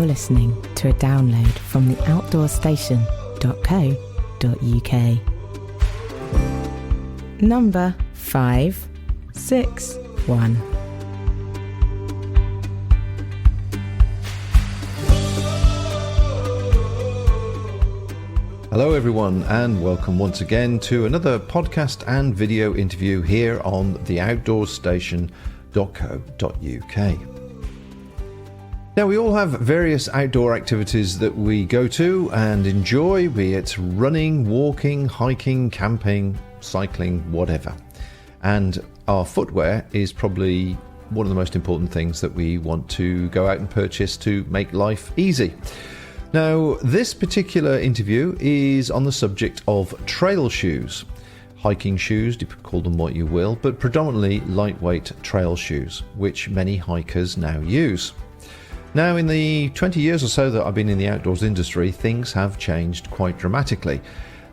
You're listening to a download from the outdoorstation.co.uk. Number 561. Hello everyone, and welcome once again to another podcast and video interview here on the outdoorstation.co.uk. Now, we all have various outdoor activities that we go to and enjoy, be it running, walking, hiking, camping, cycling, whatever. And our footwear is probably one of the most important things that we want to go out and purchase to make life easy. Now, this particular interview is on the subject of trail shoes. Hiking shoes, you can call them what you will, but predominantly lightweight trail shoes, which many hikers now use. Now, in the 20 years or so that I've been in the outdoors industry, things have changed quite dramatically.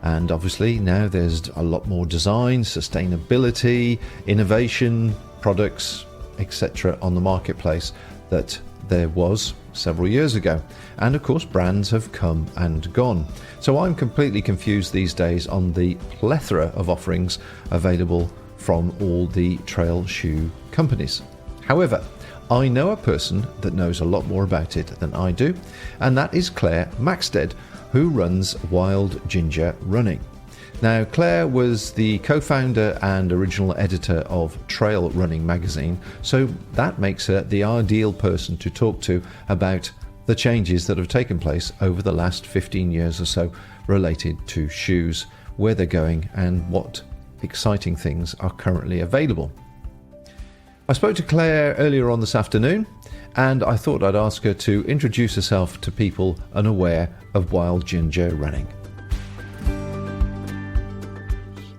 And obviously now there's a lot more design, sustainability, innovation, products, etc. on the marketplace that there was several years ago. And of course, brands have come and gone. So I'm completely confused these days on the plethora of offerings available from all the trail shoe companies. However, I know a person that knows a lot more about it than I do, and that is Claire Maxted, who runs Wild Ginger Running. Now, Claire was the co-founder and original editor of Trail Running magazine, so that makes her the ideal person to talk to about the changes that have taken place over the last 15 years or so related to shoes, where they're going, and what exciting things are currently available. I spoke to Claire earlier on this afternoon, and I thought I'd ask her to introduce herself to people unaware of Wild Ginger Running.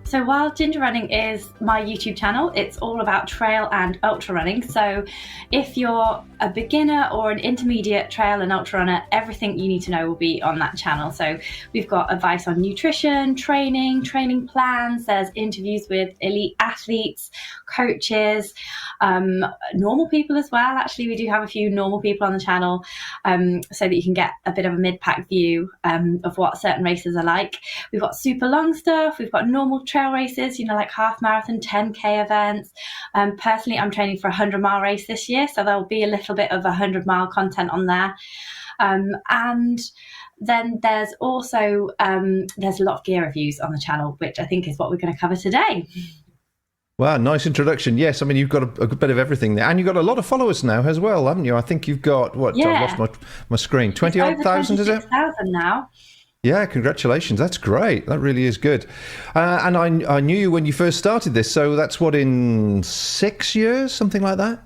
So Wild Ginger Running is my YouTube channel. It's all about trail and ultra running. So if you're a beginner or an intermediate trail and ultra runner, everything you need to know will be on that channel. So we've got advice on nutrition, training plans. There's interviews with elite athletes, coaches, normal people as well. Actually, we do have a few normal people on the channel, so that you can get a bit of a mid-pack view of what certain races are like. We've got super long stuff. We've got normal trail races, like half marathon, 10k events. Personally, I'm training for a 100-mile race this year, so there'll be a little bit of 100-mile content on there. And then there's also there's a lot of gear reviews on the channel, which I think is what we're going to cover today. Wow, nice introduction. Yes, I mean, you've got a bit of everything there. And you've got a lot of followers now as well, haven't you? I think you've got, I've lost my screen, 20-odd thousand, is it? 26,000 now. Yeah, congratulations. That's great. That really is good. And I knew you when you first started this, so that's in 6 years, something like that?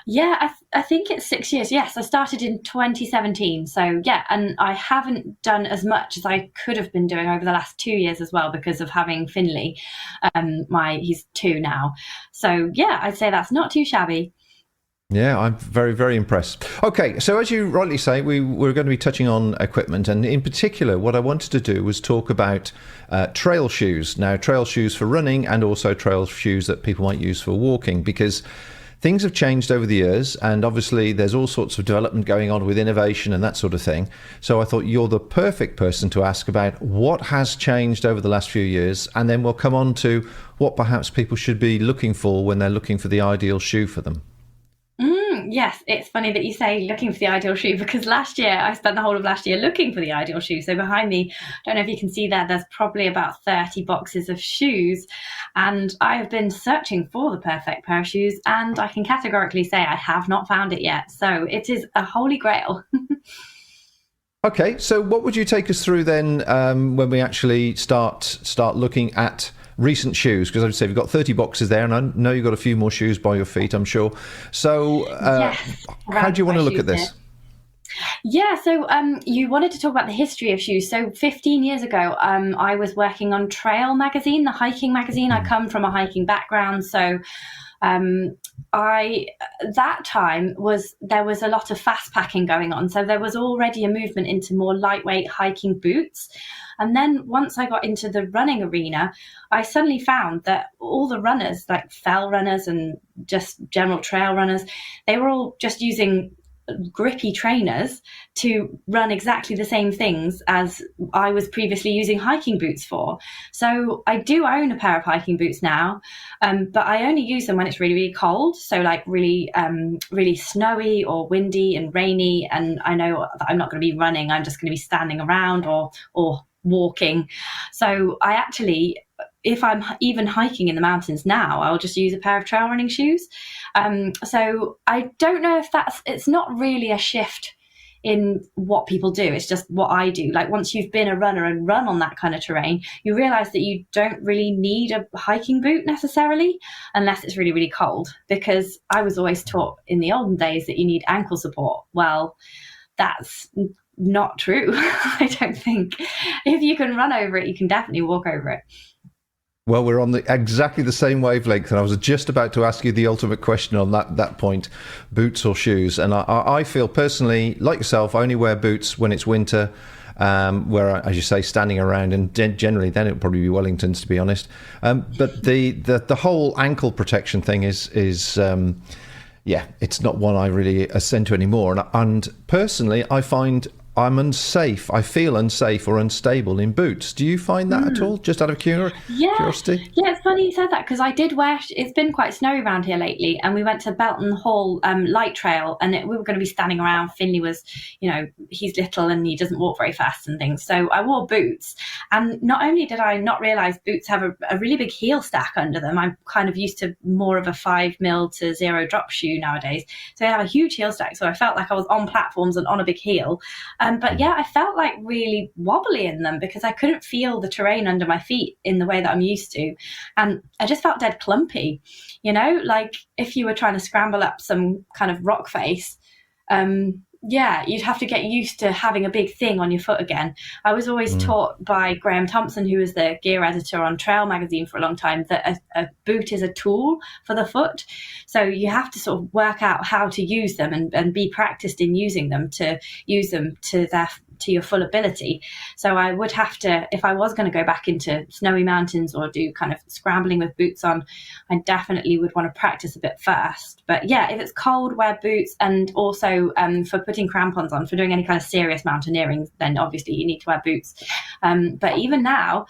Yeah, I think it's 6 years. Yes, I started in 2017. So yeah, and I haven't done as much as I could have been doing over the last 2 years as well because of having Finley. He's 2 now. So yeah, I'd say that's not too shabby. Yeah, I'm very, very impressed. Okay, so as you rightly say, we're going to be touching on equipment, and in particular, what I wanted to do was talk about trail shoes. Now, trail shoes for running and also trail shoes that people might use for walking, because things have changed over the years, and obviously there's all sorts of development going on with innovation and that sort of thing. So I thought you're the perfect person to ask about what has changed over the last few years, and then we'll come on to what perhaps people should be looking for when they're looking for the ideal shoe for them. Yes, it's funny that you say looking for the ideal shoe, because last year I spent the whole of last year looking for the ideal shoe. So behind me, I don't know if you can see there's probably about 30 boxes of shoes, and I have been searching for the perfect pair of shoes, and I can categorically say I have not found it yet. So it is a holy grail. Okay, so what would you take us through then when we actually start looking at recent shoes? Because as I say, you've got 30 boxes there, and I know you've got a few more shoes by your feet, I'm sure. So how do you want to look at this? Yeah, so you wanted to talk about the history of shoes. So 15 years ago, I was working on Trail magazine, the hiking magazine. I come from a hiking background, so that time there was a lot of fast packing going on. So there was already a movement into more lightweight hiking boots. And then once I got into the running arena, I suddenly found that all the runners, like fell runners and just general trail runners, they were all just using grippy trainers to run exactly the same things as I was previously using hiking boots for. So I do own a pair of hiking boots now, but I only use them when it's really, really cold. So like really, really snowy or windy and rainy. And I know that I'm not going to be running. I'm just going to be standing around or walking. So I actually, if I'm even hiking in the mountains now, I'll just use a pair of trail running shoes. So I don't know if it's not really a shift in what people do. It's just what I do. Like once you've been a runner and run on that kind of terrain, you realize that you don't really need a hiking boot necessarily, unless it's really, really cold. Because I was always taught in the olden days that you need ankle support. Well, that's not true. I don't think. If you can run over it, you can definitely walk over it. Well, we're on exactly the same wavelength, and I was just about to ask you the ultimate question on that point, boots or shoes. And I feel personally, like yourself, I only wear boots when it's winter, where, as you say, standing around, and generally then it would probably be Wellingtons, to be honest. But the whole ankle protection thing is it's not one I really ascend to anymore. And personally, I find I'm unsafe. I feel unsafe or unstable in boots. Do you find that at all? Just out of curiosity? Yeah, it's funny you said that, because I did wear, it's been quite snowy around here lately, and we went to Belton Hall light trail, and we were going to be standing around. Finley was, he's little and he doesn't walk very fast and things. So I wore boots, and not only did I not realise boots have a really big heel stack under them, I'm kind of used to more of a 5mm to 0 drop shoe nowadays. So they have a huge heel stack. So I felt like I was on platforms and on a big heel. But yeah, I felt like really wobbly in them because I couldn't feel the terrain under my feet in the way that I'm used to. And I just felt dead clumpy, like if you were trying to scramble up some kind of rock face, you'd have to get used to having a big thing on your foot again. I was always taught by Graham Thompson, who was the gear editor on Trail magazine for a long time, that a boot is a tool for the foot. So you have to sort of work out how to use them and be practiced in using them to your full ability. So I would have to, if I was going to go back into snowy mountains or do kind of scrambling with boots on, I definitely would want to practice a bit first. But yeah, if it's cold, wear boots. And also for putting crampons on, for doing any kind of serious mountaineering, then obviously you need to wear boots. But even now,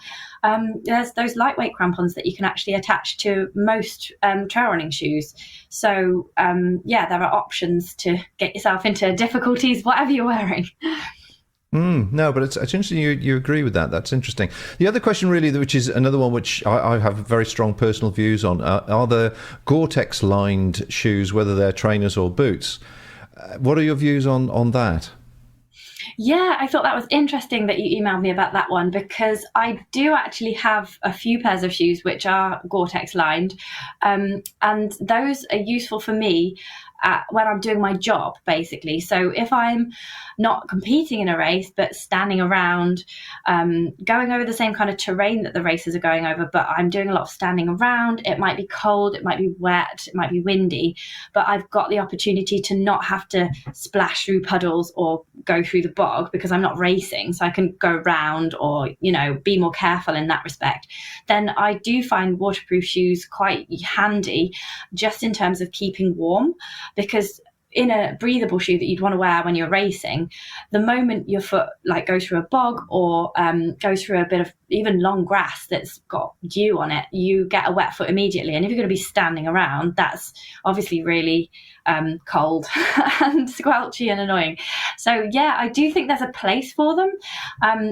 there's those lightweight crampons that you can actually attach to most trail running shoes. So there are options to get yourself into difficulties, whatever you're wearing. No, but it's interesting you agree with that. That's interesting. The other question really, which is another one which I have very strong personal views on, are the Gore-Tex lined shoes, whether they're trainers or boots. What are your views on that? Yeah, I thought that was interesting that you emailed me about that one, because I do actually have a few pairs of shoes which are Gore-Tex lined, and those are useful for me when I'm doing my job, basically. So if I'm not competing in a race, but standing around, going over the same kind of terrain that the racers are going over, but I'm doing a lot of standing around, it might be cold, it might be wet, it might be windy, but I've got the opportunity to not have to splash through puddles or go through the bog because I'm not racing, so I can go round or, be more careful in that respect. Then I do find waterproof shoes quite handy just in terms of keeping warm, because in a breathable shoe that you'd want to wear when you're racing, the moment your foot goes through a bog or goes through a bit of even long grass that's got dew on it, you get a wet foot immediately. And if you're going to be standing around, that's obviously really cold and squelchy and annoying. So yeah, I do think there's a place for them,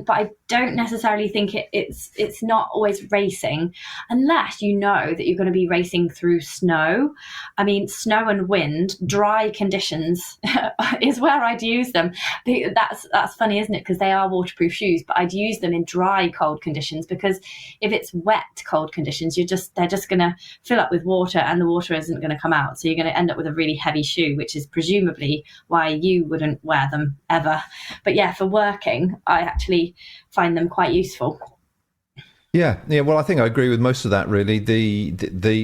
but I don't necessarily think it's not always racing, unless you know that you're going to be racing through snow. I mean, snow and wind, dry conditions is where I'd use them. That's funny, isn't it? Because they are waterproof shoes, but I'd use them in dry, cold conditions, because if it's wet, cold conditions, they're just going to fill up with water and the water isn't going to come out. So you're going to end up with a really heavy shoe, which is presumably why you wouldn't wear them ever. But yeah, for working, I actually find them quite useful. Yeah. Well, I think I agree with most of that. Really, the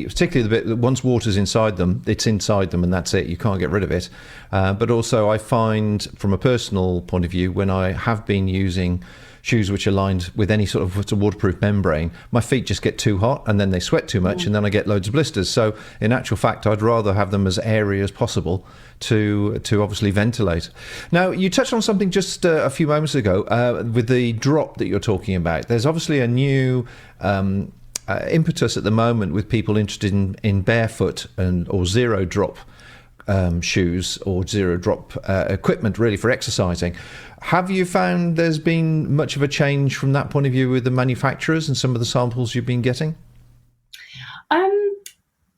particularly the bit that once water's inside them, it's inside them, and that's it. You can't get rid of it. But also, I find from a personal point of view, when I have been using shoes which are lined with any sort of waterproof membrane, my feet just get too hot and then they sweat too much and then I get loads of blisters. So in actual fact, I'd rather have them as airy as possible to obviously ventilate. Now, you touched on something just a few moments ago with the drop that you're talking about. There's obviously a new impetus at the moment with people interested in barefoot or zero drop shoes or zero drop equipment really for exercising. Have you found there's been much of a change from that point of view with the manufacturers and some of the samples you've been getting?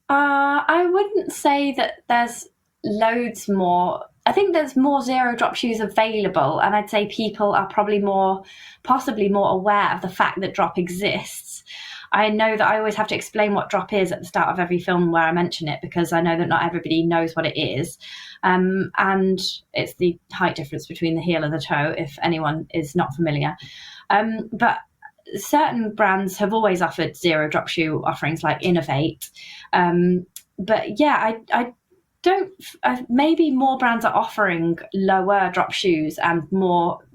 I wouldn't say that there's loads more. I think there's more zero drop shoes available, and I'd say people are possibly more aware of the fact that drop exists. I know that I always have to explain what drop is at the start of every film where I mention it, because I know that not everybody knows what it is. And it's the height difference between the heel and the toe, if anyone is not familiar. But certain brands have always offered zero drop shoe offerings like Innovate. But yeah, I don't, maybe more brands are offering lower drop shoes and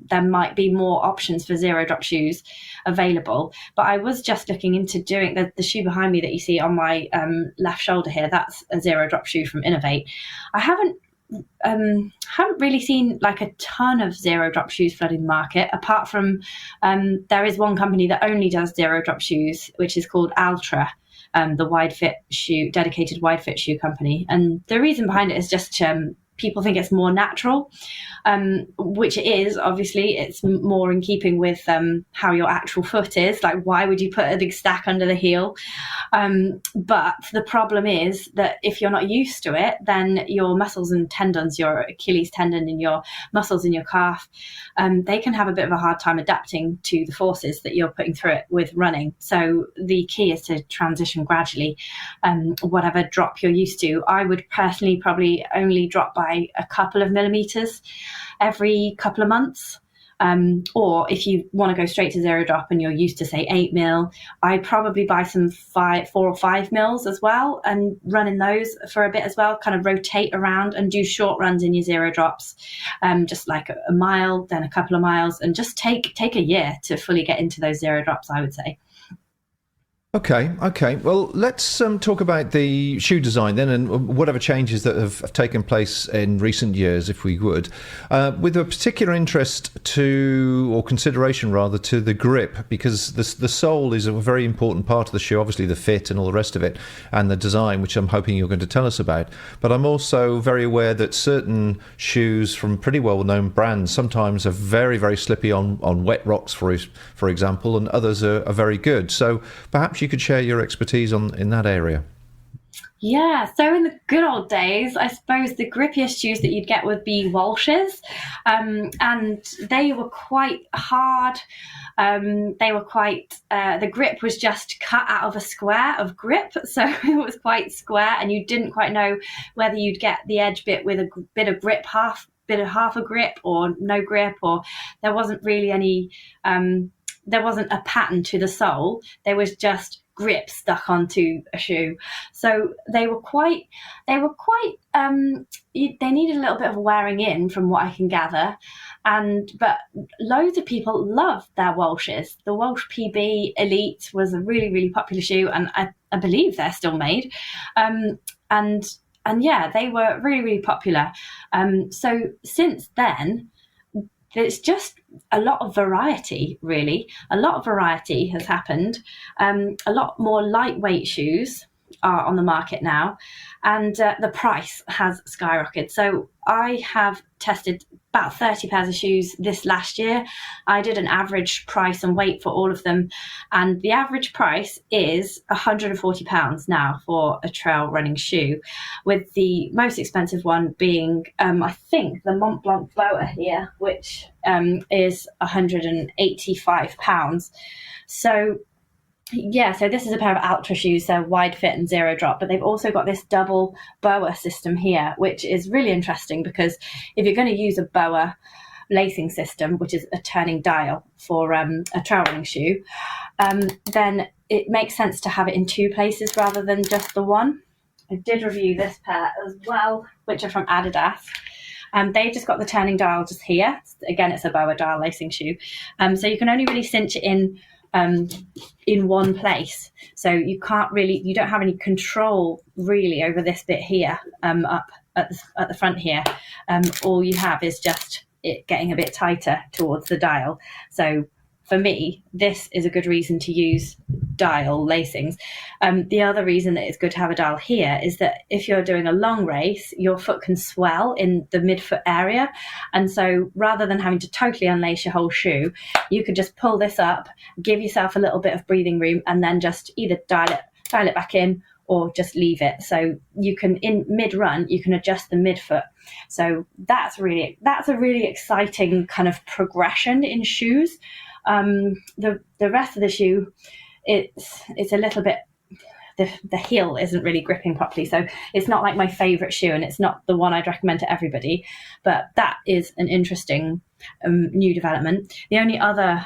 there might be more options for zero drop shoes available. But I was just looking into doing the shoe behind me that you see on my left shoulder here. That's a zero drop shoe from Innovate. I haven't really seen like a ton of zero drop shoes flooding the market, apart from there is one company that only does zero drop shoes, which is called Altra. The dedicated wide fit shoe company. And the reason behind it is just people think it's more natural, which it is. Obviously, it's more in keeping with how your actual foot is. Like, why would you put a big stack under the heel? But the problem is that if you're not used to it, then your muscles and tendons, your Achilles tendon and your muscles in your calf, they can have a bit of a hard time adapting to the forces that you're putting through it with running. So the key is to transition gradually, whatever drop you're used to. I would personally probably only drop by a couple of millimeters every couple of months. Or if you want to go straight to zero drop and you're used to say 8 mil, I'd probably buy some 4 or 5 mils as well and run in those for a bit as well, kind of rotate around and do short runs in your zero drops, just like a mile, then a couple of miles, and just take a year to fully get into those zero drops, I would say. Okay. Well, let's talk about the shoe design then, and whatever changes that have taken place in recent years, if we would, with a particular interest or consideration rather, to the grip, because the sole is a very important part of the shoe, obviously the fit and all the rest of it, and the design, which I'm hoping you're going to tell us about. But I'm also very aware that certain shoes from pretty well-known brands sometimes are very, very slippy on wet rocks, for example, and others are very good. So perhaps you could share your expertise in that area. Yeah, so in the good old days, I suppose the grippiest shoes that you'd get would be Walsh's, and they were quite hard. The grip was just cut out of a square of grip, so it was quite square, and you didn't quite know whether you'd get the edge bit with a bit of grip, half a grip, or no grip, or there wasn't really any. There wasn't a pattern to the sole. There was just grip stuck onto a shoe. So they needed a little bit of wearing in, from what I can gather. But loads of people loved their Walsh's. The Walsh PB Elite was a really, really popular shoe, and I believe they're still made. And yeah, they were really, really popular. So since then, there's just a lot of variety, really. A lot of variety has happened. A lot more lightweight shoes are on the market now, and the price has skyrocketed. So I have tested about 30 pairs of shoes this last year. I did an average price and weight for all of them, and the average price is £140 now for a trail running shoe, with the most expensive one being I think the Mont Blanc Boa here, which is £185. So yeah, so this is a pair of Altra shoes. They're wide fit and zero drop, but they've also got this double boa system here, which is really interesting, because if you're going to use a boa lacing system, which is a turning dial for a trail running shoe, then it makes sense to have it in 2 places rather than just the one. I did review this pair as well, which are from Adidas. They've just got the turning dial just here. Again, it's a BOA dial lacing shoe. So you can only really cinch it in one place. So you don't have any control really over this bit here, up at the front here. All you have is just it getting a bit tighter towards the dial. So for me, this is a good reason to use dial lacings. The other reason that it's good to have a dial here is that if you're doing a long race, your foot can swell in the midfoot area. And so rather than having to totally unlace your whole shoe, you could just pull this up, give yourself a little bit of breathing room, and then just either dial it back in or just leave it. So you can, in mid-run, you can adjust the midfoot. So that's a really exciting kind of progression in shoes. The rest of the shoe, it's a little bit, the heel isn't really gripping properly, so it's not like my favorite shoe, and it's not the one I'd recommend to everybody, but that is an interesting new development. The only other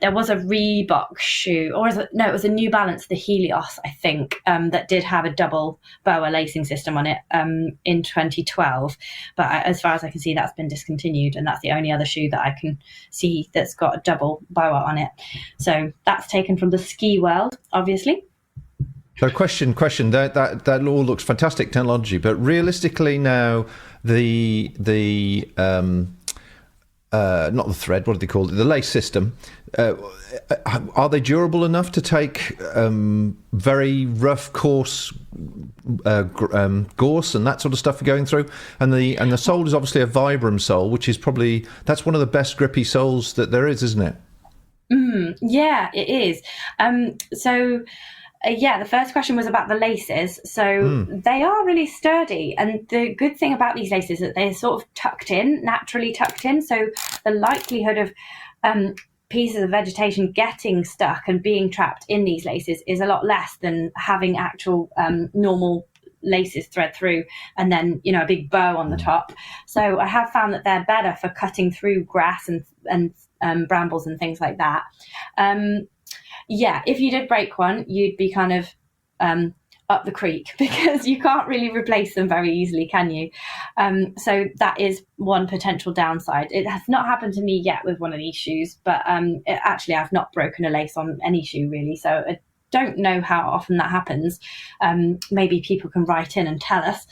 there was a Reebok shoe, or it was a New Balance, the Helios, I think, that did have a double BOA lacing system on it in 2012. But as far as I can see, that's been discontinued, and that's the only other shoe that I can see that's got a double BOA on it. So that's taken from the ski world, obviously. So question, that all looks fantastic technology, but realistically now, the not the thread, what do they call it? The lace system. Are they durable enough to take very rough, coarse gorse and that sort of stuff for going through? And the sole is obviously a Vibram sole, which is that's one of the best grippy soles that there is, isn't it? Yeah, it is. The first question was about the laces. So they are really sturdy. And the good thing about these laces is that they're sort of naturally tucked in. So the likelihood of pieces of vegetation getting stuck and being trapped in these laces is a lot less than having actual normal laces thread through and then, a big bow on the top. So I have found that they're better for cutting through grass and brambles and things like that. If you did break one, you'd be kind of up the creek, because you can't really replace them very easily, can you? So that is one potential downside. It has not happened to me yet with one of these shoes, but actually I've not broken a lace on any shoe really, so I don't know how often that happens. Maybe people can write in and tell us.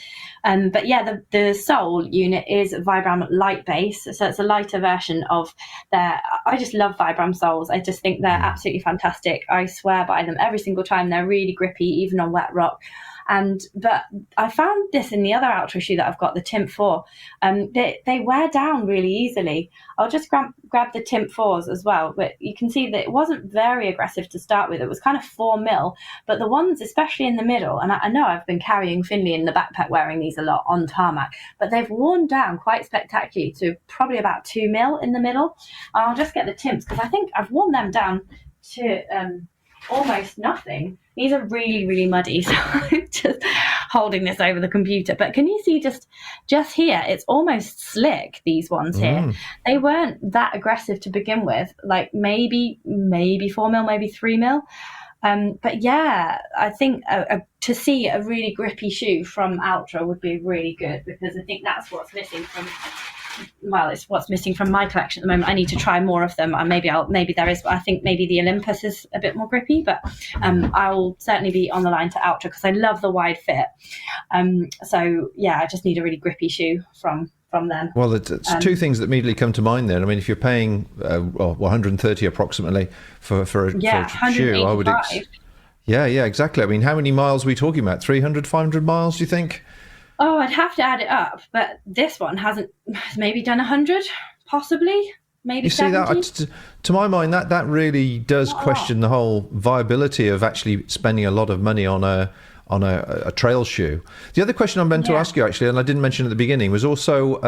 But yeah, the sole unit is Vibram light base, so it's a lighter version of their. I just love Vibram soles. I just think they're absolutely fantastic. I swear by them every single time. They're really grippy, even on wet rock. But I found this in the other ultra shoe that I've got, the Timp 4. They wear down really easily. I'll just grab the Timp 4s as well, but you can see that it wasn't very aggressive to start with. It was kind of 4 mil, but the ones especially in the middle, and I know I've been carrying Finley in the backpack wearing these a lot on tarmac, but they've worn down quite spectacularly to probably about 2 mil in the middle. I'll just get the Timps, because I think I've worn them down to almost nothing. These are really, really muddy, so I'm just holding this over the computer. But can you see just here, it's almost slick, these ones here. They weren't that aggressive to begin with, like maybe 4 mil, maybe 3 mil. But yeah, I think to see a really grippy shoe from Ultra would be really good, because I think that's what's missing from... Well, it's what's missing from my collection at the moment. I need to try more of them. Maybe there is. I think maybe the Olympus is a bit more grippy, but I'll certainly be on the line to Ultra because I love the wide fit. So yeah, I just need a really grippy shoe from them. Well, it's two things that immediately come to mind then. I mean, if you're paying 130 approximately for a shoe, I would. Yeah, exactly. I mean, how many miles are we talking about? 300, 500 miles? Do you think? Oh, I'd have to add it up, but this one hasn't maybe done 100, possibly, maybe 70. You see, that to my mind, that really does question the whole viability of actually spending a lot of money on a trail shoe. The other question I meant to ask you, actually, and I didn't mention at the beginning, was also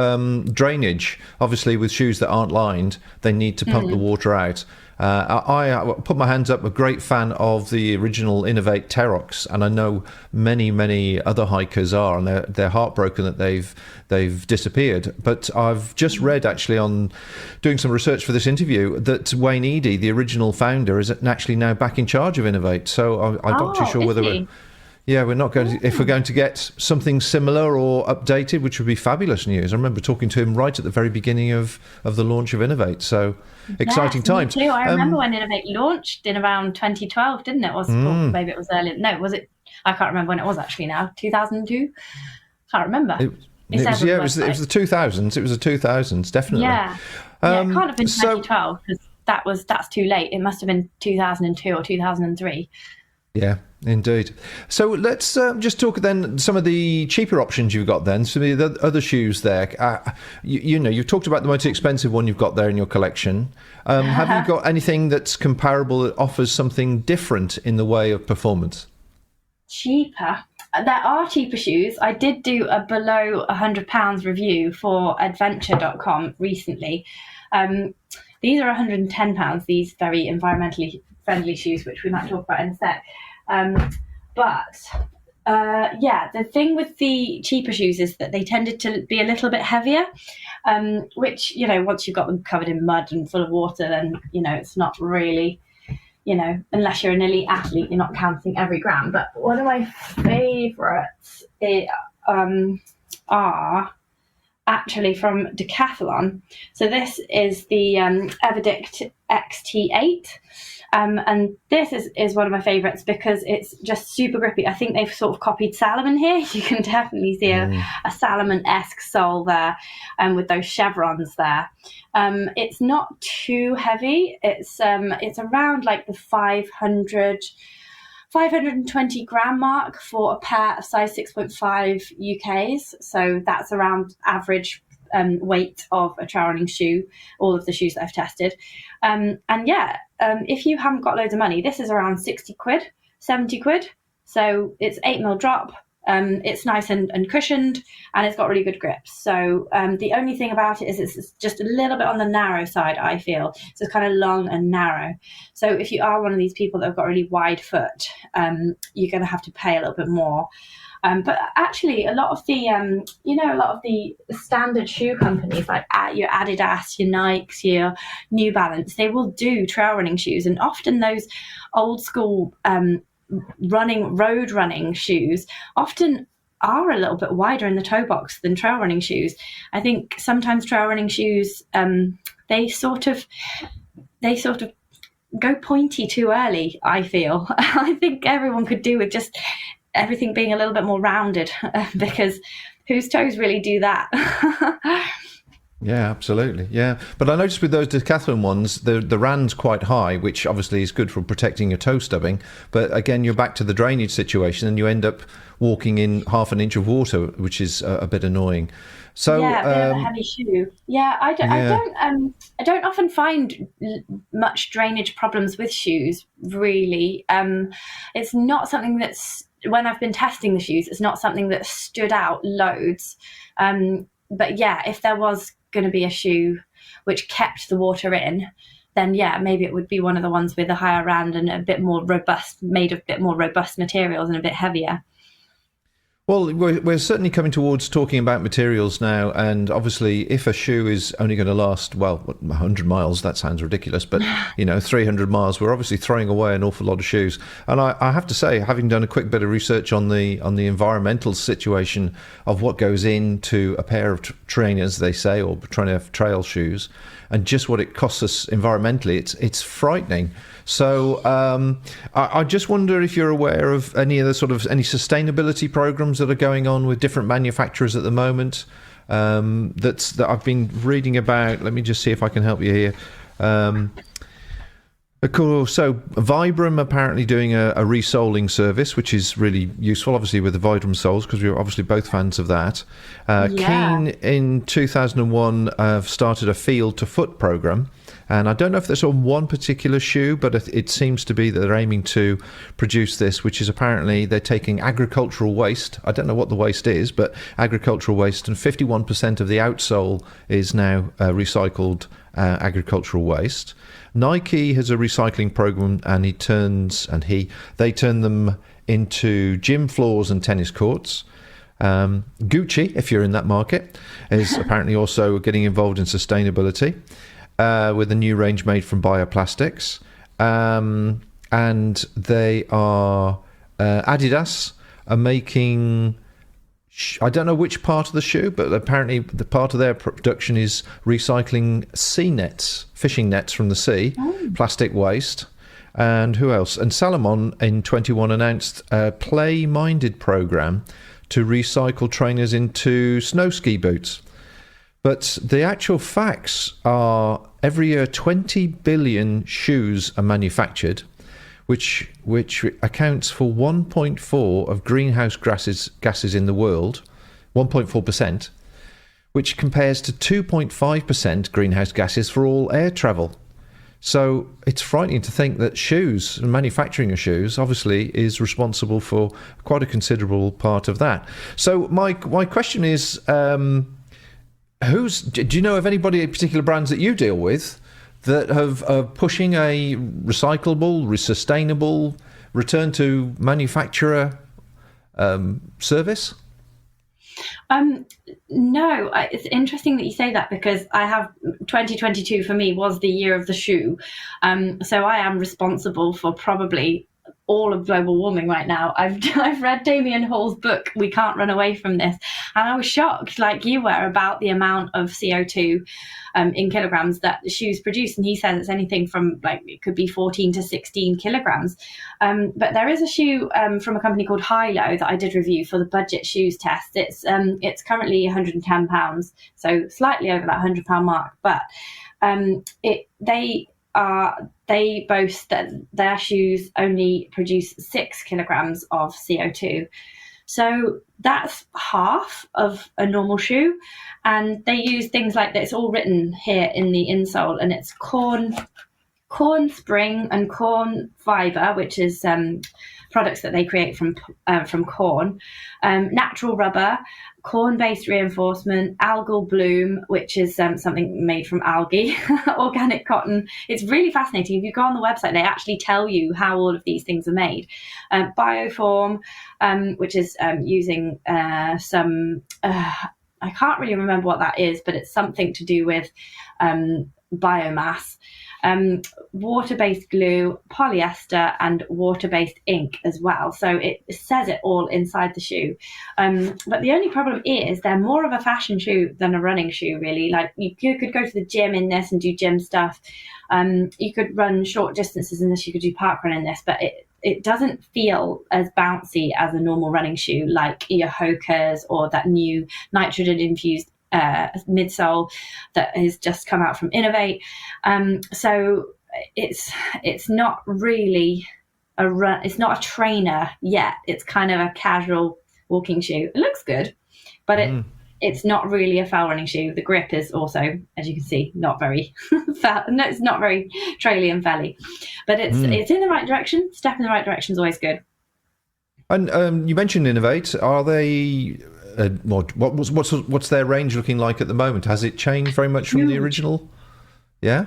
drainage. Obviously, with shoes that aren't lined, they need to pump the water out. I put my hands up, a great fan of the original Innovate Terox, and I know many other hikers are, and they're heartbroken that they've disappeared. But I've just read, actually, on doing some research for this interview, that Wayne Eady, the original founder, is actually now back in charge of Innovate. So I'm not too sure whether... Yeah, we're not going to, if we're going to get something similar or updated, which would be fabulous news. I remember talking to him right at the very beginning of the launch of Innovate. So exciting times. Me too. I remember when Innovate launched in around 2012, didn't it? Or maybe it was earlier. No, was it? I can't remember when it was actually now. 2002? Can't remember. It was the 2000s. It was the 2000s, definitely. Yeah. It can't have been 2012 because that's too late. It must have been 2002 or 2003. Yeah, indeed. So let's just talk then some of the cheaper options you've got then. Some of the other shoes there. You've talked about the most expensive one you've got there in your collection. Have you got anything that's comparable that offers something different in the way of performance? Cheaper? There are cheaper shoes. I did do a below £100 review for adventure.com recently. These are £110, these very environmentally friendly shoes, which we might talk about in a sec. The thing with the cheaper shoes is that they tended to be a little bit heavier, which, once you've got them covered in mud and full of water, then, it's not really, unless you're an elite athlete, you're not counting every gram. But one of my favourites are actually from Decathlon. So this is the Everdict XT8. And this is one of my favourites because it's just super grippy. I think they've sort of copied Salomon here. You can definitely see a Salomon-esque sole there, with those chevrons there. It's not too heavy. It's around like the 520 gram mark for a pair of size 6.5 UKs. So that's around average weight of a trail running shoe, all of the shoes that I've tested. If you haven't got loads of money, this is around 60 quid, 70 quid. So it's 8mm drop. It's nice and cushioned, and it's got really good grips. So the only thing about it is it's just a little bit on the narrow side, I feel. So it's kind of long and narrow. So if you are one of these people that have got really wide foot, you're going to have to pay a little bit more. But actually, a lot of the standard shoe companies like your Adidas, your Nikes, your New Balance, they will do trail running shoes, and often those old school road running shoes often are a little bit wider in the toe box than trail running shoes. I think sometimes trail running shoes they sort of go pointy too early, I feel. I think everyone could do with just everything being a little bit more rounded, because whose toes really do that? Yeah, absolutely. Yeah, but I noticed with those Decathlon ones, the rand's quite high, which obviously is good for protecting your toe stubbing. But again, you're back to the drainage situation, and you end up walking in half an inch of water, which is a bit annoying. So yeah, a bit of a heavy shoe. Yeah, I don't often find much drainage problems with shoes. Really, it's not something that's, when I've been testing the shoes, it's not something that stood out loads. But yeah, if there was going to be a shoe which kept the water in, then yeah, maybe it would be one of the ones with a higher rand and a bit more robust, made of a bit more robust materials and a bit heavier. Well, we're certainly coming towards talking about materials now, and obviously if a shoe is only going to last, 100 miles, that sounds ridiculous, but 300 miles, we're obviously throwing away an awful lot of shoes. And I have to say, having done a quick bit of research on the environmental situation of what goes into a pair of trainers, they say, or trying to have trail shoes, and just what it costs us environmentally, it's frightening. So I just wonder if you're aware of any sustainability programs that are going on with different manufacturers at the moment that I've been reading about. Let me just see if I can help you here. Of course, so Vibram apparently doing a resoling service, which is really useful, obviously, with the Vibram soles, because we're obviously both fans of that. Keen in 2001 started a field to foot program. And I don't know if that's on one particular shoe, but it seems to be that they're aiming to produce this, which is apparently they're taking agricultural waste. I don't know what the waste is, but agricultural waste, and 51% of the outsole is now recycled agricultural waste. Nike has a recycling program, and they turn them into gym floors and tennis courts. Gucci, if you're in that market, is apparently also getting involved in sustainability. With a new range made from bioplastics. And they are Adidas are making, I don't know which part of the shoe, but apparently the part of their production is recycling sea nets, fishing nets from the sea, plastic waste. And who else? And Salomon in 21 announced a play-minded program to recycle trainers into snow ski boots. But the actual facts are every year 20 billion shoes are manufactured, which accounts for 1.4 of greenhouse gases in the world, 1.4%, which compares to 2.5% greenhouse gases for all air travel. So it's frightening to think that shoes, manufacturing of shoes, obviously is responsible for quite a considerable part of that. So my question is, do you know of anybody, particular brands that you deal with, that are pushing a recyclable, sustainable, return to manufacturer service? No, it's interesting that you say that, because 2022 for me was the year of the shoe. So I am responsible for probably all of global warming right now. I've read Damien Hall's book, We Can't Run Away from This, and I was shocked, like you were, about the amount of CO2 in kilograms that the shoes produce. And he says it's anything from, like, it could be 14 to 16 kilograms. But there is a shoe from a company called Hilo that I did review for the budget shoes test. It's currently £110, so slightly over that £100 mark. But they boast that their shoes only produce 6 kilograms of CO2. So that's half of a normal shoe. And they use things like that. It's all written here in the insole, and it's corn spring and corn fiber, which is products that they create from corn, natural rubber, corn-based reinforcement, algal bloom, which is something made from algae, organic cotton. It's really fascinating. If you go on the website, they actually tell you how all of these things are made. Bioform, which is using some, I can't really remember what that is, but it's something to do with biomass. Water-based glue, polyester, and water-based ink as well. So it says it all inside the shoe. But the only problem is they're more of a fashion shoe than a running shoe, really. Like you could go to the gym in this and do gym stuff. You could run short distances in this. You could do park run in this, but it doesn't feel as bouncy as a normal running shoe, like your Hoka's or that new nitrogen-infused midsole that has just come out from Innovate. So it's not really a run. It's not a trainer yet. It's kind of a casual walking shoe. It looks good, but it's not really a fell running shoe. The grip is also, as you can see, not very no, it's not very traily and felly, but it's in the right direction. Step in the right direction is always good. And you mentioned Innovate. Are they? What's their range looking like at the moment? Has it changed very much from the original? Yeah,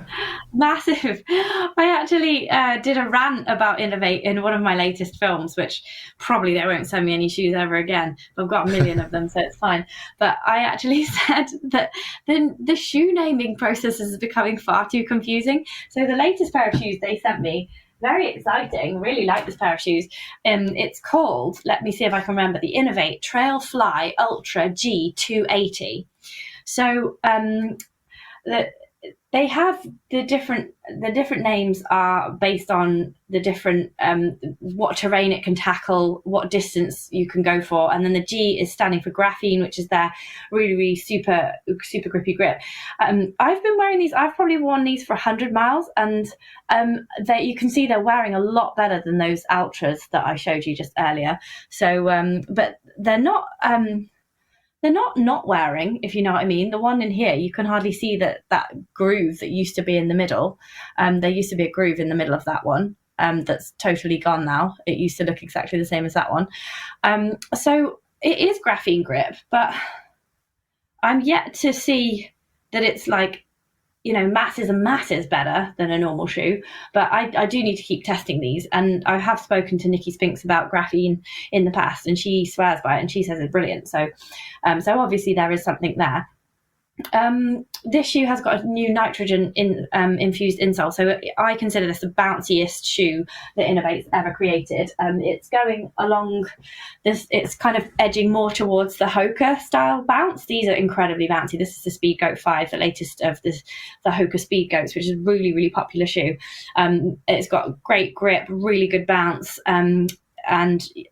massive. I actually did a rant about Innovate in one of my latest films, which probably they won't send me any shoes ever again. I've got a million of them, so it's fine. But I actually said that the shoe naming process is becoming far too confusing. So the latest pair of shoes they sent me, very exciting, really like this pair of shoes. It's called, let me see if I can remember, the Innovate Trail Fly Ultra G280. So they have the different names are based on the different what terrain it can tackle, what distance you can go for, and then the G is standing for graphene, which is their really, really super grippy grip. I've been wearing these. I've probably worn these for 100 miles, and you can see they're wearing a lot better than those Ultras that I showed you just earlier. So, but they're not. They're not wearing, if you know what I mean. The one in here, you can hardly see that groove that used to be in the middle. There used to be a groove in the middle of that one that's totally gone now. It used to look exactly the same as that one. So it is graphene grip, but I'm yet to see that it's like, masses and masses better than a normal shoe. But I do need to keep testing these. And I have spoken to Nikki Spinks about graphene in the past, and she swears by it and she says it's brilliant. So obviously there is something there. This shoe has got a new nitrogen infused insole, so I consider this the bounciest shoe that Innovate's ever created. It's going along this, it's kind of edging more towards the Hoka style bounce. These are incredibly bouncy. This is the Speed Goat 5, the latest of the Hoka Speed Goats, which is a really, really popular shoe. It's got great grip, really good bounce, and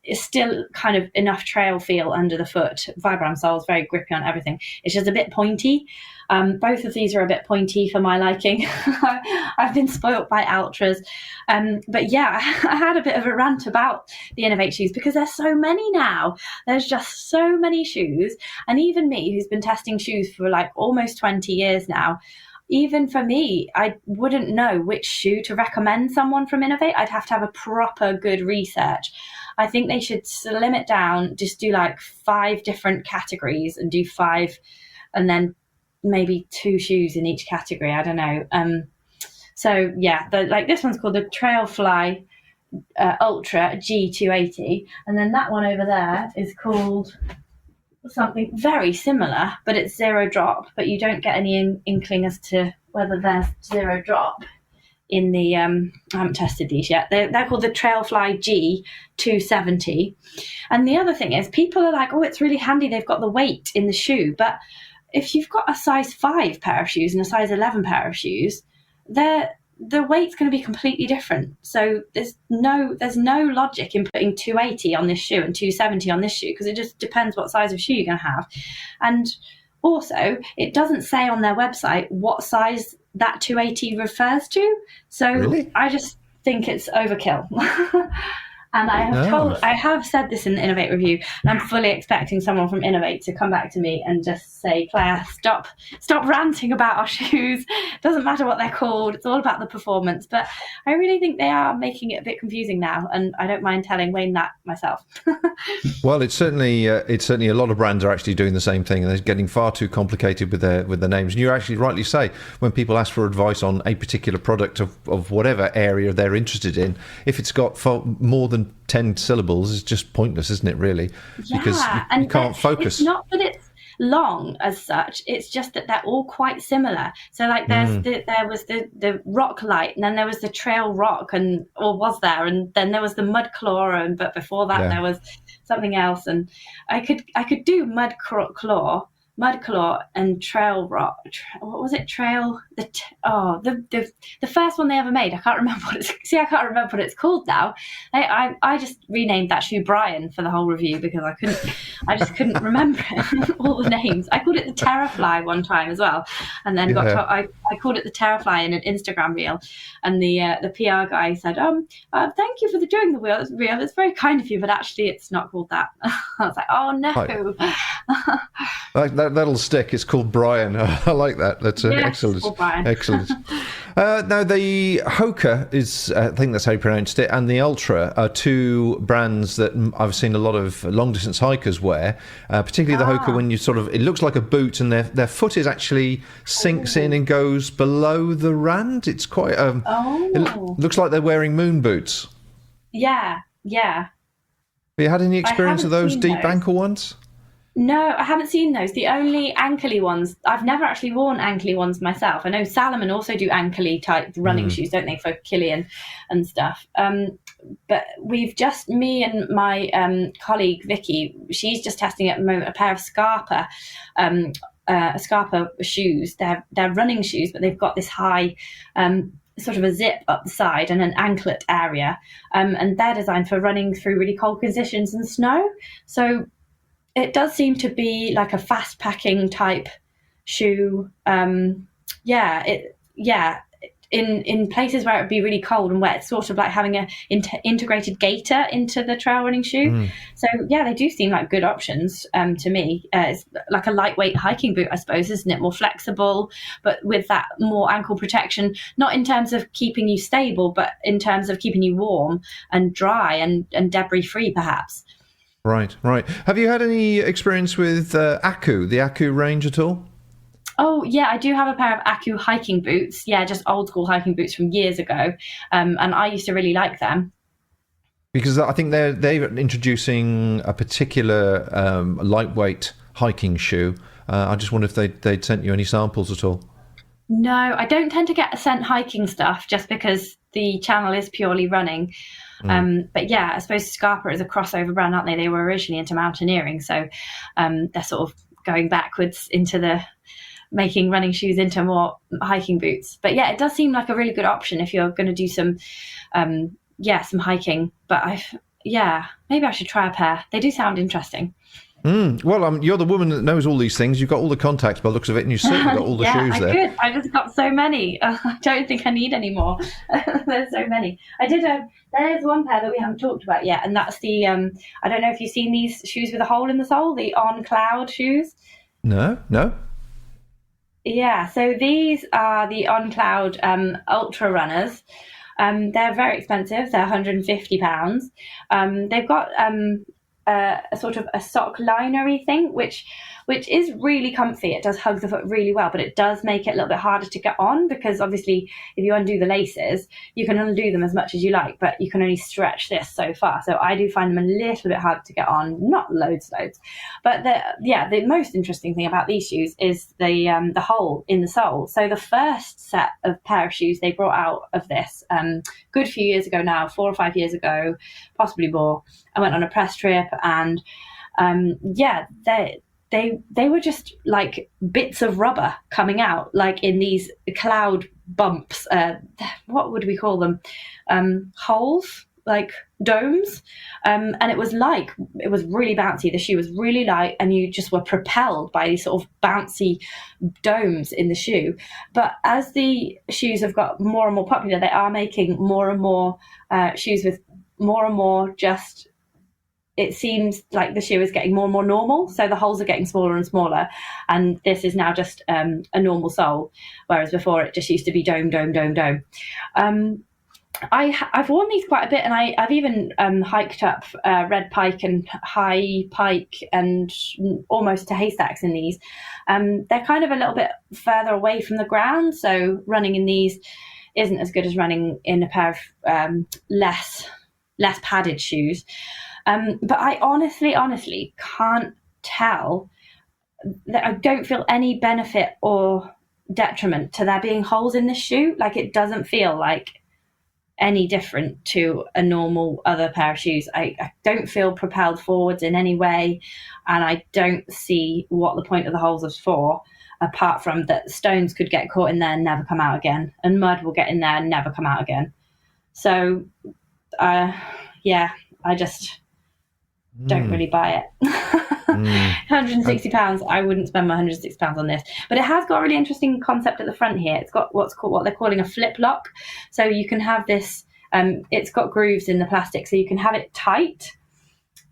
it's still kind of enough trail feel under the foot. Vibram sole's very grippy on everything. It's just a bit pointy. Both of these are a bit pointy for my liking. I've been spoilt by Ultras. But yeah, I had a bit of a rant about the Innovate shoes because there's so many now. There's just so many shoes. And even me, who's been testing shoes for like almost 20 years now, even for me, I wouldn't know which shoe to recommend someone from Innovate. I'd have to have a proper good research. I think they should slim it down, just do like 5 different categories and do 5 and then maybe 2 shoes in each category. I don't know. So yeah, like this one's called the Trailfly Ultra G280. And then that one over there is called something very similar, but it's zero drop, but you don't get any inkling as to whether there's zero drop in the I haven't tested these yet. They're called the Trailfly G270. And the other thing is people are like, oh, it's really handy, they've got the weight in the shoe. But if you've got a size 5 pair of shoes and a size 11 pair of shoes, the weight's going to be completely different. So there's no logic in putting 280 on this shoe and 270 on this shoe, because it just depends what size of shoe you're going to have. And also, it doesn't say on their website what size that 280 refers to. So really? I just think it's overkill. And I have said this in the Innovate review, and I'm fully expecting someone from Innovate to come back to me and just say, Claire, stop ranting about our shoes. Doesn't matter what they're called. It's all about the performance. But I really think they are making it a bit confusing now, and I don't mind telling Wayne that myself. Well, it's certainly a lot of brands are actually doing the same thing, and they're getting far too complicated with their names. And you actually rightly say, when people ask for advice on a particular product of whatever area they're interested in, if it's got more than 10 syllables, it's just pointless, isn't it, really? Yeah, because you can't focus. It's not that it's long as such, it's just that they're all quite similar. So like there was the Rock Light, and then there was the Trail Rock, and then there was the Mud Claw, but before that there was something else. And I could do Mud Claw and Trail Rock. What was it? The first one they ever made. I can't remember what it's. See, I can't remember what it's called now. I just renamed that shoe Brian for the whole review because I just couldn't remember all the names. I called it the Terrafly one time as well, and then I called it the Terrafly in an Instagram reel, and the PR guy said, "Thank you for doing the reel. It's very kind of you, but actually, it's not called that." I was like, "Oh no." That'll stick. It's called Brian. I like that. That's excellent. Excellent. Now, the Hoka is, I think that's how you pronounced it, and the Ultra are 2 brands that I've seen a lot of long-distance hikers wear, particularly the Hoka, when you it looks like a boot, and their foot is actually sinks in and goes below the rand. It's quite... It looks like they're wearing moon boots. Yeah. Have you had any experience of those deep ankle ones? No, I haven't seen those. The only ankly ones, I've never actually worn ankly ones myself. I know Salomon also do ankly type running shoes, don't they, for Killian and stuff. But me and my colleague Vicky, she's just testing at the moment a pair of Scarpa shoes. They're running shoes, but they've got this high sort of a zip up the side and an anklet area. And they're designed for running through really cold conditions and snow. So it does seem to be like a fast packing type shoe. In places where it would be really cold and wet, it's sort of like having a integrated gaiter into the trail running shoe. So yeah, they do seem like good options to me. It's like a lightweight hiking boot, I suppose, isn't it? More flexible, but with that more ankle protection, not in terms of keeping you stable, but in terms of keeping you warm and dry and debris free, perhaps. Right. Have you had any experience with Aku, the Aku range at all? Oh, yeah, I do have a pair of Aku hiking boots. Yeah, just old school hiking boots from years ago. And I used to really like them. Because I think they're introducing a particular lightweight hiking shoe I just wonder if they'd sent you any samples at all. No, I don't tend to get sent hiking stuff just because the channel is purely running. But yeah, I suppose Scarpa is a crossover brand, aren't they? They were originally into mountaineering, so they're sort of going backwards into the making running shoes into more hiking boots. But yeah, it does seem like a really good option if you're going to do some hiking. But maybe I should try a pair. They do sound interesting. Well, you're the woman that knows all these things. You've got all the contacts by the looks of it, and you've certainly got all the shoes there. Yeah, I just got so many. I don't think I need any more. There's so many. There's one pair that we haven't talked about yet, and that's the, I don't know if you've seen these shoes with a hole in the sole, the On Cloud shoes. No. Yeah, so these are the On Cloud Ultra Runners. They're very expensive. They're £150. They've got a sort of a sock linery thing, which is really comfy. It does hug the foot really well, but it does make it a little bit harder to get on, because obviously if you undo the laces, you can undo them as much as you like, but you can only stretch this so far. So I do find them a little bit hard to get on, not loads. But the most interesting thing about these shoes is the hole in the sole. So the first set of pair of shoes they brought out of this, good few years ago now, 4 or 5 years ago, possibly more, I went on a press trip, and they were just like bits of rubber coming out, like in these cloud bumps. What would we call them? Holes, like domes. And it was really bouncy. The shoe was really light, and you just were propelled by these sort of bouncy domes in the shoe. But as the shoes have got more and more popular, they are making more and more shoes with more and more just... It seems like the shoe is getting more and more normal. So the holes are getting smaller and smaller. And this is now just a normal sole, whereas before it just used to be dome. I've worn these quite a bit, and I've even hiked up Red Pike and High Pike and almost to Haystacks in these. They're kind of a little bit further away from the ground. So running in these isn't as good as running in a pair of less padded shoes. But I honestly can't tell that. I don't feel any benefit or detriment to there being holes in the shoe. Like, it doesn't feel like any different to a normal other pair of shoes. I don't feel propelled forwards in any way, and I don't see what the point of the holes is for, apart from that stones could get caught in there and never come out again, and mud will get in there and never come out again. So, I just don't really buy it. £160. I wouldn't spend my £160 on this. But it has got a really interesting concept at the front here. It's got what they're calling a flip lock. So you can have this. It's got grooves in the plastic, so you can have it tight,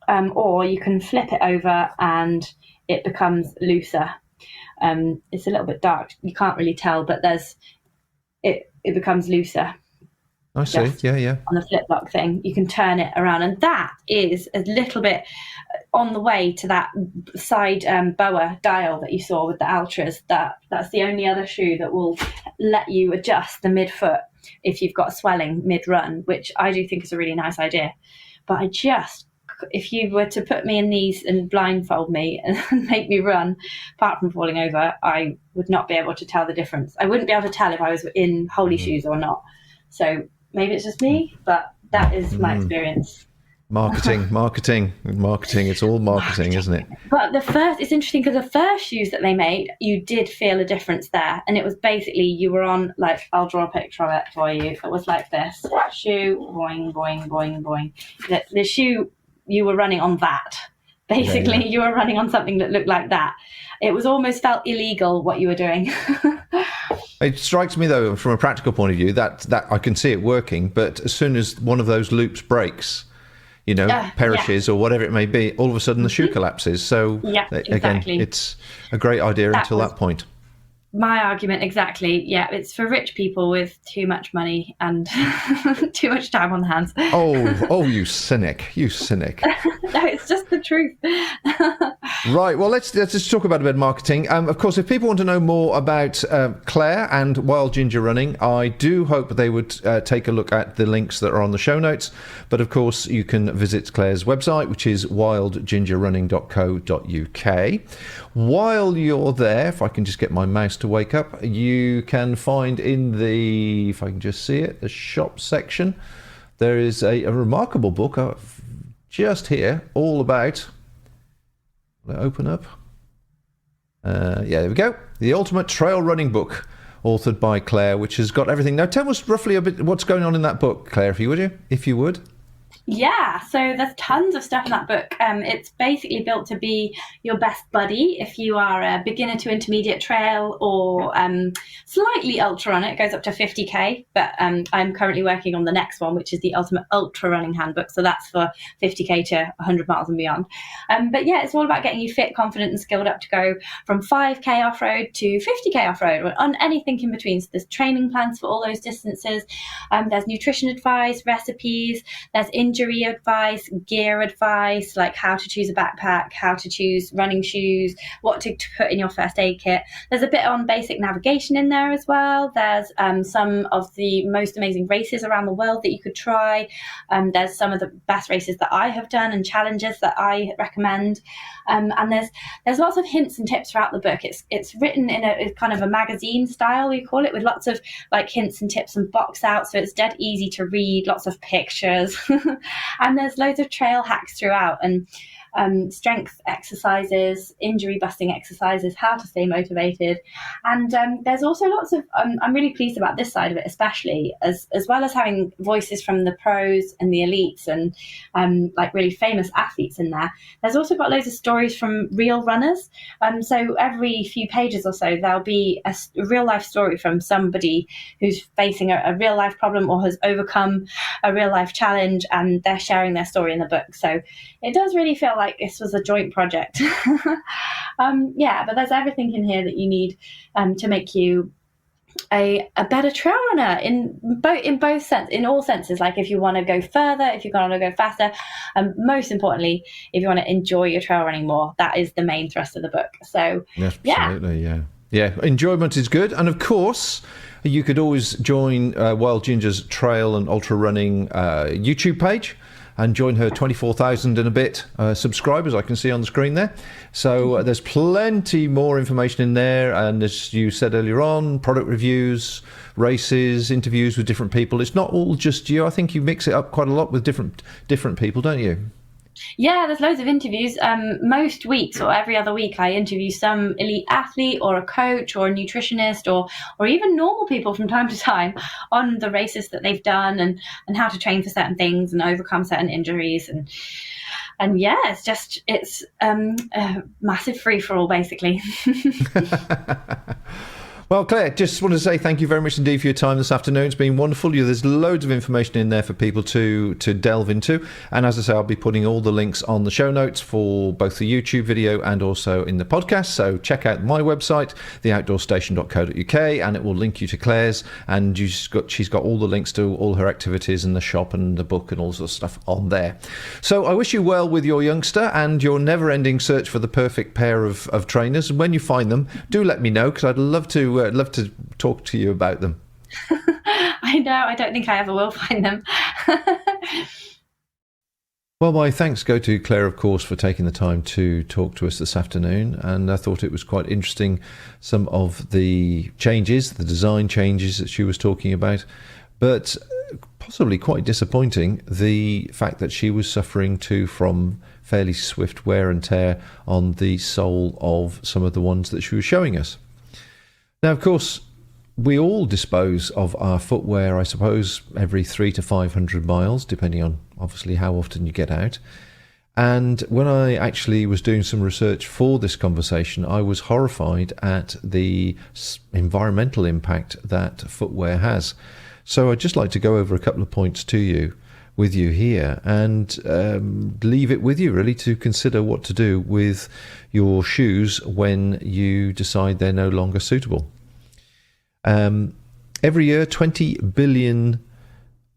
or you can flip it over and it becomes looser. It's a little bit dark. You can't really tell, but it becomes looser. I see. Yeah. On the flip lock thing, you can turn it around, and that is a little bit on the way to that side boa dial that you saw with the Ultras. That's the only other shoe that will let you adjust the midfoot if you've got swelling mid-run, which I do think is a really nice idea. But if you were to put me in these and blindfold me and make me run, apart from falling over, I would not be able to tell the difference. I wouldn't be able to tell if I was in holey shoes or not. So maybe it's just me, but that is my experience. Marketing. It's all marketing, isn't it? But it's interesting because the first shoes that they made, you did feel a difference there. And it was basically, you were on, like, I'll draw a picture of it for you. It was like this. Shoe, boing, boing, boing, boing. The shoe, you were running on that. Basically, you were running on something that looked like that. It was almost felt illegal what you were doing. It strikes me, though, from a practical point of view, that I can see it working, but as soon as one of those loops breaks, perishes or whatever it may be, all of a sudden the shoe collapses. So, again, it's a great idea until that point. My argument, exactly. Yeah, it's for rich people with too much money and too much time on the hands. Oh, you cynic. No, it's just the truth. Right, well, let's just talk about a bit of marketing. Of course, if people want to know more about Claire and Wild Ginger Running, I do hope they would take a look at the links that are on the show notes. But of course, you can visit Claire's website, which is wildgingerrunning.co.uk. While you're there, if I can just get my mouse to wake up, you can find in the, if I can just see it, the shop section, there is a remarkable book just here, all about... Open up. Yeah, there we go. The Ultimate Trail Running Book, authored by Claire, which has got everything. Now, tell us roughly a bit what's going on in that book, Claire, if you would. Yeah, so there's tons of stuff in that book. It's basically built to be your best buddy if you are a beginner to intermediate trail or slightly ultra runner. It goes up to 50k, but I'm currently working on the next one, which is the Ultimate Ultra Running Handbook. So that's for 50k to 100 miles and beyond. But yeah, it's all about getting you fit, confident and skilled up to go from 5k off-road to 50k off-road, on anything in between. So there's training plans for all those distances. There's nutrition advice, recipes, there's injury advice, gear advice, like how to choose a backpack, how to choose running shoes, what to put in your first aid kit. There's a bit on basic navigation in there as well. There's some of the most amazing races around the world that you could try. There's some of the best races that I have done and challenges that I recommend. And there's lots of hints and tips throughout the book. It's written in a kind of a magazine style, we call it, with lots of like hints and tips and box out, so it's dead easy to read, lots of pictures. And there's loads of trail hacks throughout, and strength exercises, injury busting exercises, how to stay motivated. And there's also lots of, I'm really pleased about this side of it, especially as well as having voices from the pros and the elites and like really famous athletes in there. There's also got loads of stories from real runners. So every few pages or so, there'll be a real life story from somebody who's facing a real life problem or has overcome a real life challenge, and they're sharing their story in the book. So it does really feel like this was a joint project. Yeah, but there's everything in here that you need to make you a better trail runner in all senses. Like if you want to go further, if you want to go faster, and most importantly, if you want to enjoy your trail running more. That is the main thrust of the book. So absolutely, yeah. Enjoyment is good, and of course, you could always join Wild Ginger's trail and ultra running YouTube page and join her 24,000 and a bit subscribers I can see on the screen there. So there's plenty more information in there. And as you said earlier on, product reviews, races, interviews with different people. It's not all just you. I think you mix it up quite a lot with different people, don't you? Yeah, there's loads of interviews. Most weeks or every other week, I interview some elite athlete or a coach or a nutritionist or even normal people from time to time on the races that they've done and how to train for certain things and overcome certain injuries. And yeah, it's a massive free-for-all, basically. Well, Claire, just want to say thank you very much indeed for your time this afternoon. It's been wonderful. There's loads of information in there for people to delve into. And as I say, I'll be putting all the links on the show notes for both the YouTube video and also in the podcast. So check out my website, theoutdoorstation.co.uk, and it will link you to Claire's. And she's got all the links to all her activities and the shop and the book and all sorts of stuff on there. So I wish you well with your youngster and your never-ending search for the perfect pair of trainers. And when you find them, do let me know, because I'd love to talk to you about them. I know, I don't think I ever will find them. Well, my thanks go to Claire, of course, for taking the time to talk to us this afternoon. And I thought it was quite interesting, some of the changes, the design changes that she was talking about, but possibly quite disappointing, the fact that she was suffering too from fairly swift wear and tear on the sole of some of the ones that she was showing us. Now, of course, we all dispose of our footwear, I suppose, every 300 to 500 miles, depending on obviously how often you get out. And when I actually was doing some research for this conversation, I was horrified at the environmental impact that footwear has. So I'd just like to go over a couple of points with you here and leave it with you really to consider what to do with your shoes when you decide they're no longer suitable. Every year, 20 billion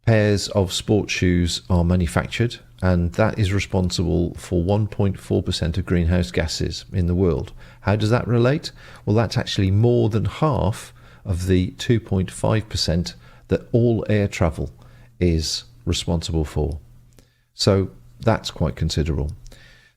pairs of sports shoes are manufactured, and that is responsible for 1.4% of greenhouse gases in the world. How does that relate? Well, that's actually more than half of the 2.5% that all air travel is responsible for. So that's quite considerable.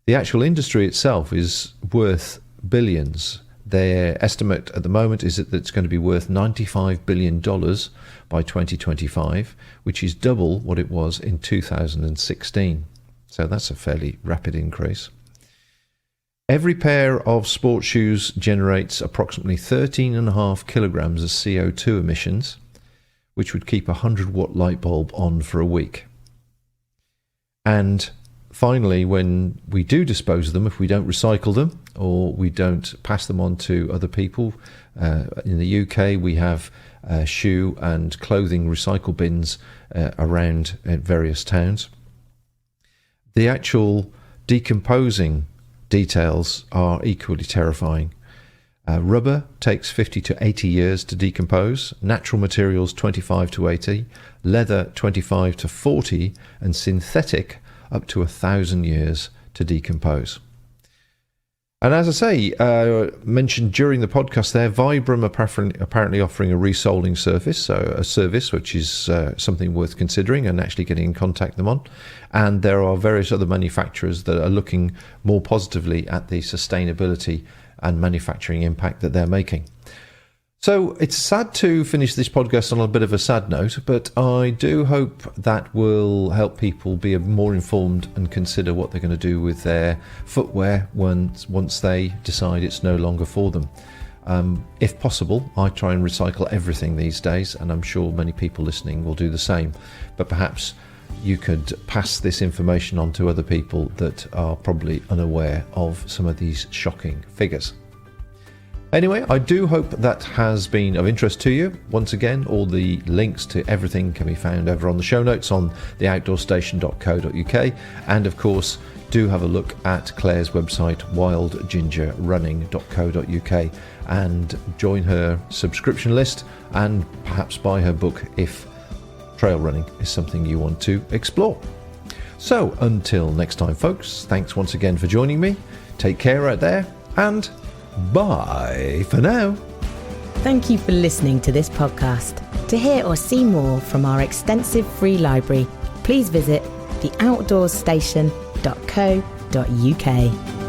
The actual industry itself is worth billions. Their estimate at the moment is that it's going to be worth $95 billion by 2025, which is double what it was in 2016. So that's a fairly rapid increase. Every pair of sports shoes generates approximately 13.5 kilograms of CO2 emissions, which would keep a 100-watt light bulb on for a week. And finally, when we do dispose of them, if we don't recycle them or we don't pass them on to other people, in the UK we have shoe and clothing recycle bins around various towns. The actual decomposing details are equally terrifying. Rubber takes 50 to 80 years to decompose, natural materials 25 to 80, leather 25 to 40, and synthetic up to 1,000 years to decompose. And as I say, mentioned during the podcast there, Vibram are apparently offering a resoling service, so a service which is something worth considering and actually getting in contact with them on. And there are various other manufacturers that are looking more positively at the sustainability and manufacturing impact that they're making. So it's sad to finish this podcast on a bit of a sad note, but I do hope that will help people be more informed and consider what they're going to do with their footwear once they decide it's no longer for them. If possible, I try and recycle everything these days, and I'm sure many people listening will do the same. But perhaps you could pass this information on to other people that are probably unaware of some of these shocking figures. Anyway, I do hope that has been of interest to you. Once again, all the links to everything can be found over on the show notes on theoutdoorstation.co.uk. And of course, do have a look at Claire's website, wildgingerrunning.co.uk, and join her subscription list and perhaps buy her book if trail running is something you want to explore. So until next time, folks, thanks once again for joining me. Take care out there, and bye for now. Thank you for listening to this podcast. To hear or see more from our extensive free library, please visit theoutdoorstation.co.uk.